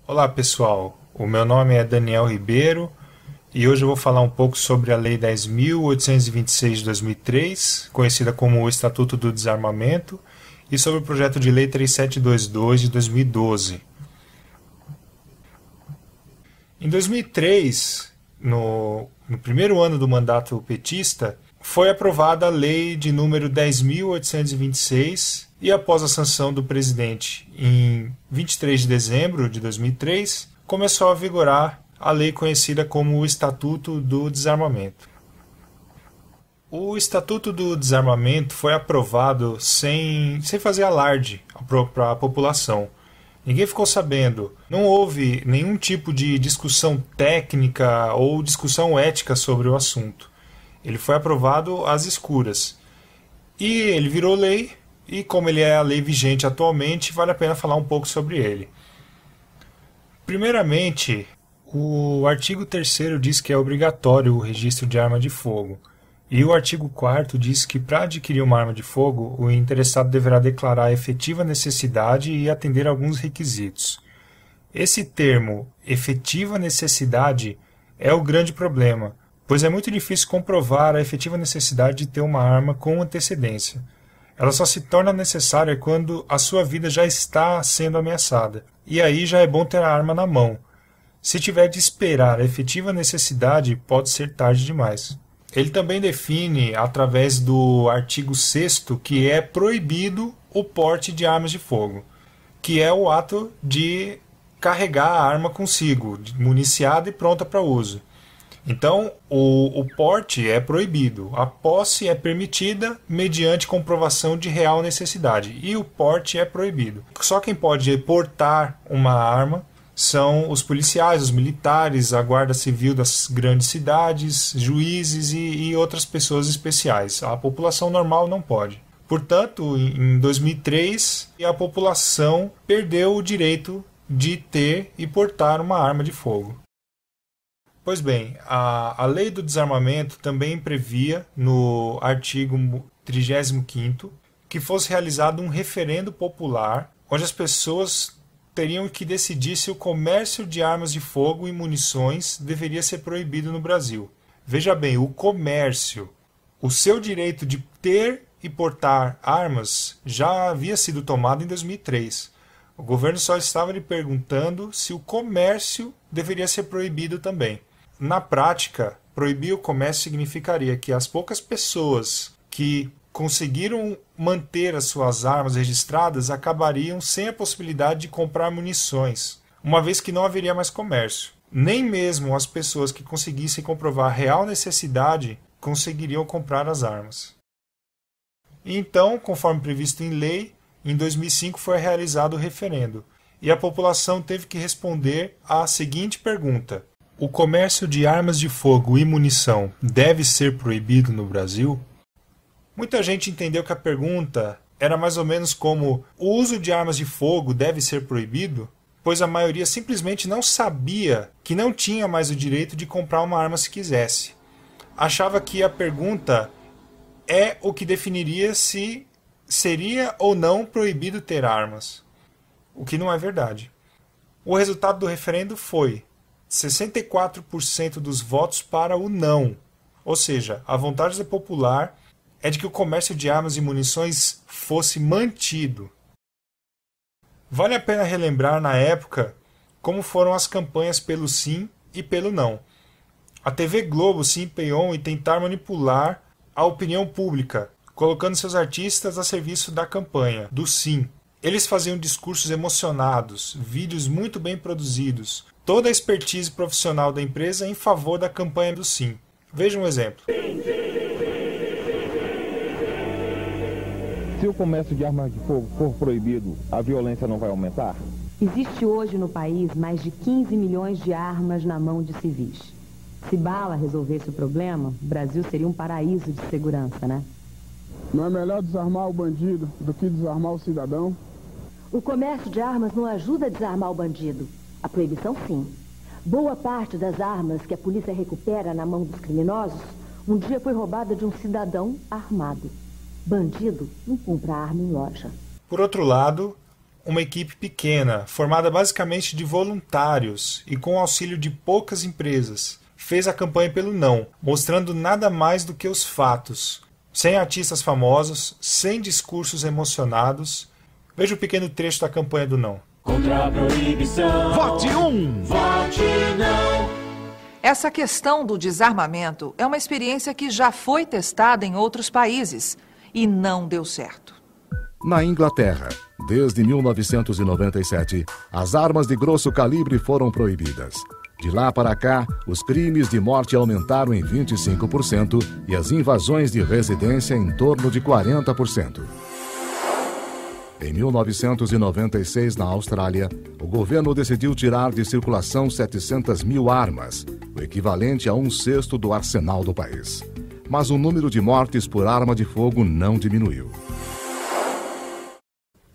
Olá pessoal, o meu nome é Daniel Ribeiro e hoje eu vou falar um pouco sobre a Lei 10.826 de 2003, conhecida como o Estatuto do Desarmamento, e sobre o projeto de Lei 3722 de 2012. Em 2003, no primeiro ano do mandato petista, foi aprovada a Lei de número 10.826 e após a sanção do presidente em 23 de dezembro de 2003, começou a vigorar a lei conhecida como o Estatuto do Desarmamento. O Estatuto do Desarmamento foi aprovado sem fazer alarde para a população. Ninguém ficou sabendo. Não houve nenhum tipo de discussão técnica ou discussão ética sobre o assunto. Ele foi aprovado às escuras. E ele virou lei, e como ele é a lei vigente atualmente, vale a pena falar um pouco sobre ele. Primeiramente, o artigo 3º diz que é obrigatório o registro de arma de fogo. E o artigo 4º diz que para adquirir uma arma de fogo, o interessado deverá declarar a efetiva necessidade e atender a alguns requisitos. Esse termo, efetiva necessidade, é o grande problema, pois é muito difícil comprovar a efetiva necessidade de ter uma arma com antecedência. Ela só se torna necessária quando a sua vida já está sendo ameaçada, e aí já é bom ter a arma na mão. Se tiver de esperar a efetiva necessidade, pode ser tarde demais. Ele também define, através do artigo 6º, que é proibido o porte de armas de fogo, que é o ato de carregar a arma consigo, municiada e pronta para uso. Então, o porte é proibido, a posse é permitida mediante comprovação de real necessidade, e o porte é proibido. Só quem pode portar uma arma são os policiais, os militares, a guarda civil das grandes cidades, juízes e outras pessoas especiais. A população normal não pode. Portanto, em 2003, a população perdeu o direito de ter e portar uma arma de fogo. Pois bem, a Lei do Desarmamento também previa, no artigo 35º, que fosse realizado um referendo popular, onde as pessoas teriam que decidir se o comércio de armas de fogo e munições deveria ser proibido no Brasil. Veja bem, o comércio, o seu direito de ter e portar armas já havia sido tomado em 2003. O governo só estava lhe perguntando se o comércio deveria ser proibido também. Na prática, proibir o comércio significaria que as poucas pessoas que conseguiram manter as suas armas registradas acabariam sem a possibilidade de comprar munições, uma vez que não haveria mais comércio. Nem mesmo as pessoas que conseguissem comprovar a real necessidade conseguiriam comprar as armas. Então, conforme previsto em lei, em 2005 foi realizado o referendo, e a população teve que responder à seguinte pergunta: o comércio de armas de fogo e munição deve ser proibido no Brasil? Muita gente entendeu que a pergunta era mais ou menos como: o uso de armas de fogo deve ser proibido? Pois a maioria simplesmente não sabia que não tinha mais o direito de comprar uma arma se quisesse. Achava que a pergunta é o que definiria se seria ou não proibido ter armas, o que não é verdade. O resultado do referendo foi 64% dos votos para o não, ou seja, a vontade popular é de que o comércio de armas e munições fosse mantido. Vale a pena relembrar na época como foram as campanhas pelo sim e pelo não. A TV Globo se empenhou em tentar manipular a opinião pública, colocando seus artistas a serviço da campanha, do sim. Eles faziam discursos emocionados, vídeos muito bem produzidos, toda a expertise profissional da empresa em favor da campanha do sim. Veja um exemplo. Se o comércio de armas de fogo for proibido, a violência não vai aumentar? Existe hoje no país mais de 15 milhões de armas na mão de civis. Se bala resolvesse o problema, o Brasil seria um paraíso de segurança, né? Não é melhor desarmar o bandido do que desarmar o cidadão? O comércio de armas não ajuda a desarmar o bandido. A proibição, sim. Boa parte das armas que a polícia recupera na mão dos criminosos um dia foi roubada de um cidadão armado. Bandido não compra arma em loja. Por outro lado, uma equipe pequena, formada basicamente de voluntários e com o auxílio de poucas empresas, fez a campanha pelo não, mostrando nada mais do que os fatos, sem artistas famosos, sem discursos emocionados. Veja o pequeno trecho da campanha do não. Contra a proibição. Vote 1! Vote não! Essa questão do desarmamento é uma experiência que já foi testada em outros países e não deu certo. Na Inglaterra, desde 1997, as armas de grosso calibre foram proibidas. De lá para cá, os crimes de morte aumentaram em 25% e as invasões de residência em torno de 40%. Em 1996, na Austrália, o governo decidiu tirar de circulação 700 mil armas, o equivalente a 1/6 do arsenal do país. Mas o número de mortes por arma de fogo não diminuiu.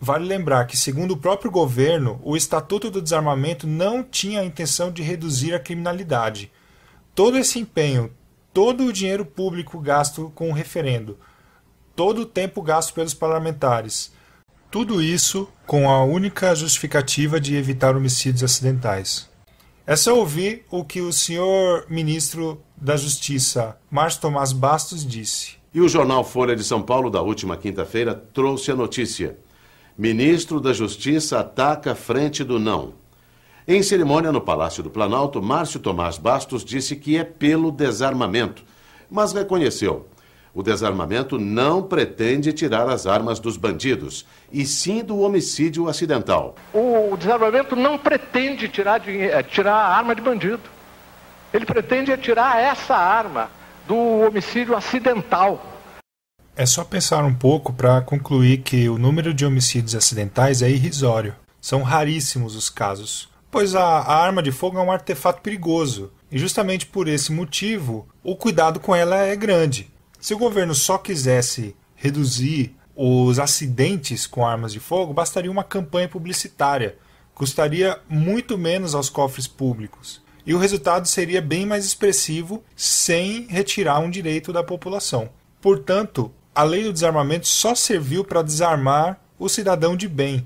Vale lembrar que, segundo o próprio governo, o Estatuto do Desarmamento não tinha a intenção de reduzir a criminalidade. Todo esse empenho, todo o dinheiro público gasto com o referendo, todo o tempo gasto pelos parlamentares, tudo isso com a única justificativa de evitar homicídios acidentais. É só ouvir o que o senhor ministro da Justiça, Márcio Tomás Bastos, disse. E o jornal Folha de São Paulo, da última quinta-feira, trouxe a notícia. Ministro da Justiça ataca a frente do não. Em cerimônia no Palácio do Planalto, Márcio Tomás Bastos disse que é pelo desarmamento, mas reconheceu: o desarmamento não pretende tirar as armas dos bandidos, e sim do homicídio acidental. O desarmamento não pretende tirar a arma de bandido. Ele pretende tirar essa arma do homicídio acidental. É só pensar um pouco para concluir que o número de homicídios acidentais é irrisório. São raríssimos os casos, pois a arma de fogo é um artefato perigoso, e justamente por esse motivo, o cuidado com ela é grande. Se o governo só quisesse reduzir os acidentes com armas de fogo, bastaria uma campanha publicitária, custaria muito menos aos cofres públicos, e o resultado seria bem mais expressivo sem retirar um direito da população. Portanto, a lei do desarmamento só serviu para desarmar o cidadão de bem,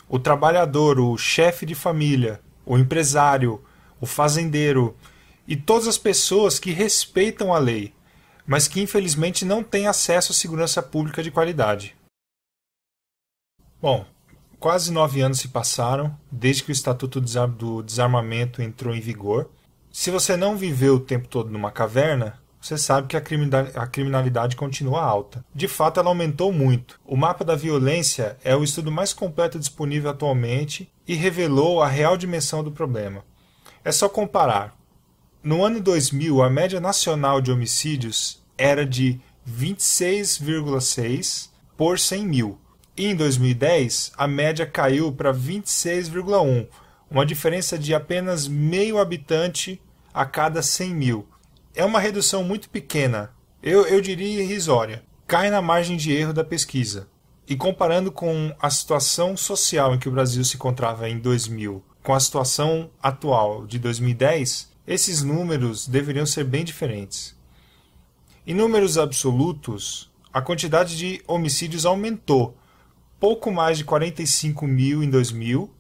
o trabalhador, o chefe de família, o empresário, o fazendeiro e todas as pessoas que respeitam a lei, mas que infelizmente não têm acesso à segurança pública de qualidade. Bom, quase 9 anos se passaram desde que o Estatuto do Desarmamento entrou em vigor. Se você não viveu o tempo todo numa caverna, você sabe que a criminalidade continua alta. De fato, ela aumentou muito. O mapa da violência é o estudo mais completo disponível atualmente e revelou a real dimensão do problema. É só comparar. No ano 2000, a média nacional de homicídios era de 26,6 por 100 mil. E em 2010, a média caiu para 26,1, uma diferença de apenas meio habitante a cada 100 mil. É uma redução muito pequena, eu diria irrisória. Cai na margem de erro da pesquisa. E comparando com a situação social em que o Brasil se encontrava em 2000, com a situação atual de 2010, esses números deveriam ser bem diferentes. Em números absolutos, a quantidade de homicídios aumentou, pouco mais de 45 mil em 2000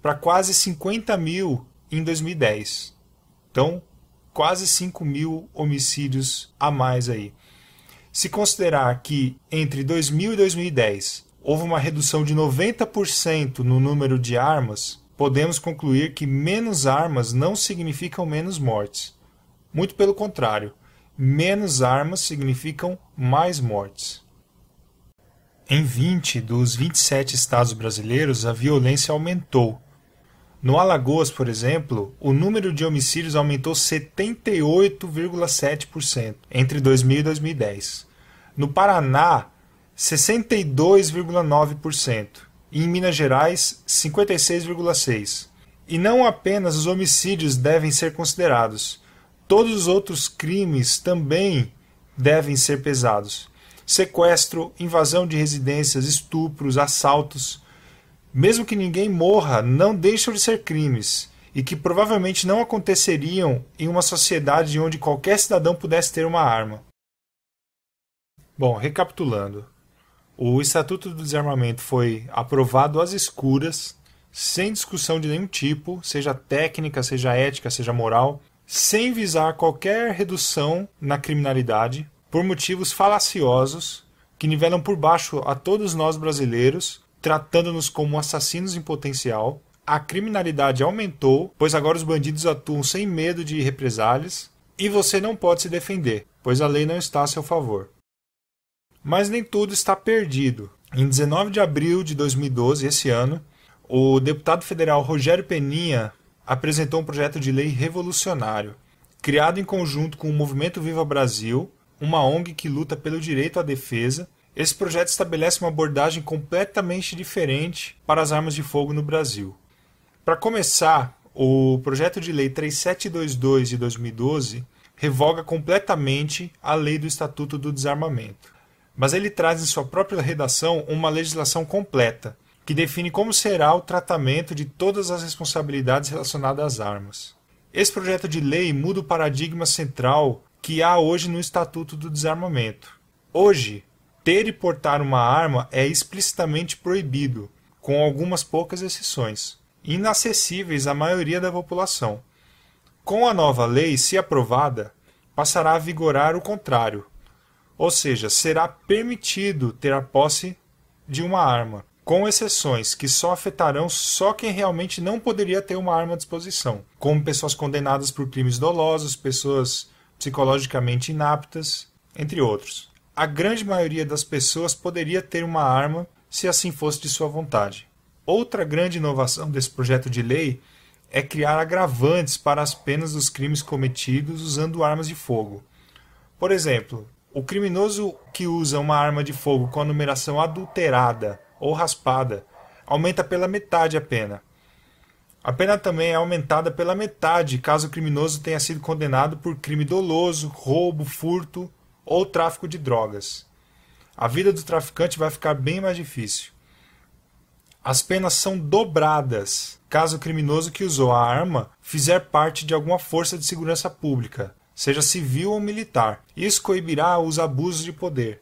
para quase 50 mil em 2010. Então, quase 5 mil homicídios a mais aí. Se considerar que entre 2000 e 2010 houve uma redução de 90% no número de armas, podemos concluir que menos armas não significam menos mortes. Muito pelo contrário, menos armas significam mais mortes. Em 20 dos 27 estados brasileiros, a violência aumentou. No Alagoas, por exemplo, o número de homicídios aumentou 78,7% entre 2000 e 2010. No Paraná, 62,9%. E em Minas Gerais, 56,6%. E não apenas os homicídios devem ser considerados. Todos os outros crimes também devem ser pesados. Sequestro, invasão de residências, estupros, assaltos. Mesmo que ninguém morra, não deixam de ser crimes, e que provavelmente não aconteceriam em uma sociedade onde qualquer cidadão pudesse ter uma arma. Bom, recapitulando. O Estatuto do Desarmamento foi aprovado às escuras, sem discussão de nenhum tipo, seja técnica, seja ética, seja moral, sem visar qualquer redução na criminalidade, por motivos falaciosos que nivelam por baixo a todos nós brasileiros, tratando-nos como assassinos em potencial. A criminalidade aumentou, pois agora os bandidos atuam sem medo de represálias, e você não pode se defender, pois a lei não está a seu favor. Mas nem tudo está perdido. Em 19 de abril de 2012, esse ano, o deputado federal Rogério Peninha apresentou um projeto de lei revolucionário, criado em conjunto com o Movimento Viva Brasil, uma ONG que luta pelo direito à defesa. Esse projeto estabelece uma abordagem completamente diferente para as armas de fogo no Brasil. Para começar, o projeto de lei 3722 de 2012 revoga completamente a lei do Estatuto do Desarmamento. Mas ele traz em sua própria redação uma legislação completa, que define como será o tratamento de todas as responsabilidades relacionadas às armas. Esse projeto de lei muda o paradigma central que há hoje no Estatuto do Desarmamento. Hoje, ter e portar uma arma é explicitamente proibido, com algumas poucas exceções, inacessíveis à maioria da população. Com a nova lei, se aprovada, passará a vigorar o contrário, ou seja, será permitido ter a posse de uma arma, com exceções que só afetarão só quem realmente não poderia ter uma arma à disposição, como pessoas condenadas por crimes dolosos, pessoas psicologicamente inaptas, entre outros. A grande maioria das pessoas poderia ter uma arma se assim fosse de sua vontade. Outra grande inovação desse projeto de lei é criar agravantes para as penas dos crimes cometidos usando armas de fogo. Por exemplo, o criminoso que usa uma arma de fogo com a numeração adulterada ou raspada aumenta pela metade a pena. A pena também é aumentada pela metade caso o criminoso tenha sido condenado por crime doloso, roubo, furto ou tráfico de drogas. A vida do traficante vai ficar bem mais difícil. As penas são dobradas caso o criminoso que usou a arma fizer parte de alguma força de segurança pública, seja civil ou militar. Isso coibirá os abusos de poder.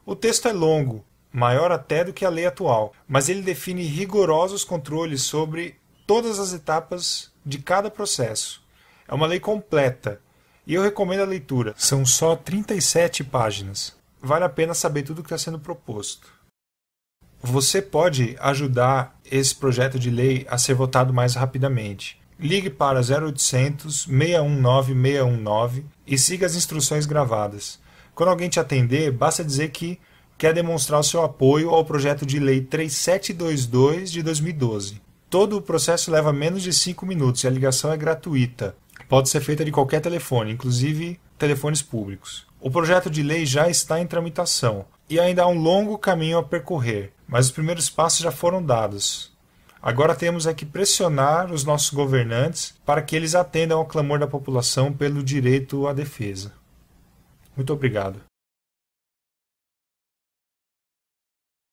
O texto é longo, maior até do que a lei atual, mas ele define rigorosos controles sobre todas as etapas de cada processo. É uma lei completa e eu recomendo a leitura. São só 37 páginas. Vale a pena saber tudo o que está sendo proposto. Você pode ajudar esse projeto de lei a ser votado mais rapidamente. Ligue para 0800 619 619 e siga as instruções gravadas. Quando alguém te atender, basta dizer que quer demonstrar o seu apoio ao projeto de lei 3722 de 2012. Todo o processo leva menos de 5 minutos e a ligação é gratuita. Pode ser feita de qualquer telefone, inclusive telefones públicos. O projeto de lei já está em tramitação e ainda há um longo caminho a percorrer, mas os primeiros passos já foram dados. Agora temos é que pressionar os nossos governantes para que eles atendam ao clamor da população pelo direito à defesa. Muito obrigado.